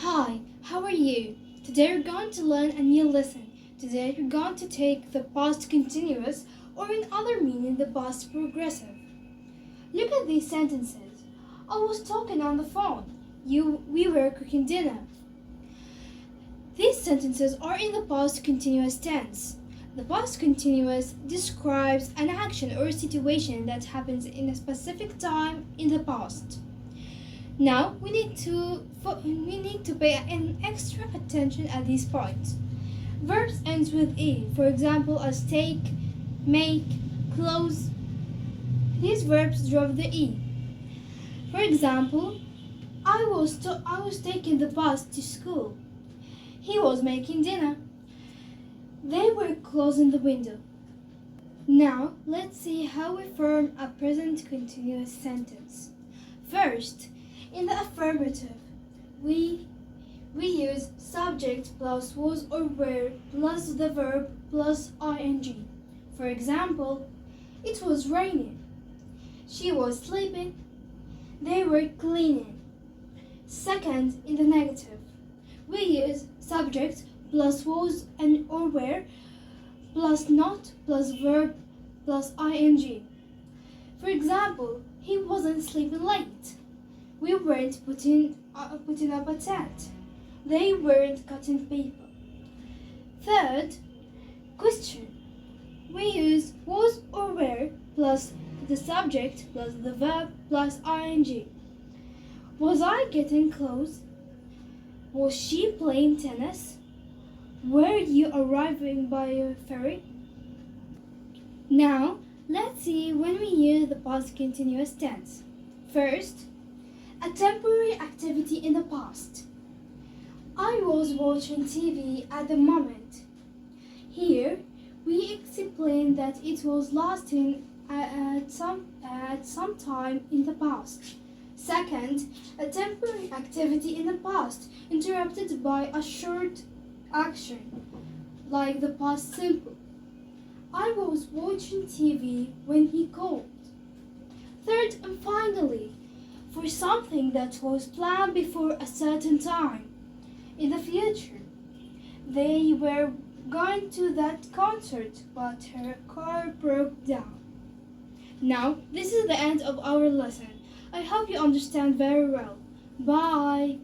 Hi, how are you? Today we're going to learn a new lesson. Today we're going to take the past continuous, or in other meaning the past progressive. Look at these sentences. I was talking on the phone. We were cooking dinner. These sentences are in the past continuous tense. The past continuous describes an action or situation that happens in a specific time in the past. Now we need to pay an extra attention at these points. Verbs ends with e, for example, as take, make, close. These verbs drop the e. For example, I was taking the bus to school. He was making dinner. They were closing the window. Now let's see how we form a present continuous sentence. First, in the affirmative, we use subject plus was or were plus the verb plus ing. For example, it was raining. She was sleeping. They were cleaning. Second, in the negative, we use subject plus was and or were plus not plus verb plus ing. For example, he wasn't sleeping late. We weren't putting up a tent. They weren't cutting paper. Third, question. We use was or were plus the subject plus the verb plus ing. Was I getting close? Was she playing tennis? Were you arriving by a ferry? Now, let's see when we use the past continuous tense. First, a temporary activity in the past. I was watching TV at the moment. Here, we explain that it was lasting at some time in the past. Second, a temporary activity in the past interrupted by a short action, like the past simple. I was watching TV when he called. Third and finally, for something that was planned before a certain time. In the future, they were going to that concert, but her car broke down. Now, this is the end of our lesson. I hope you understand very well. Bye!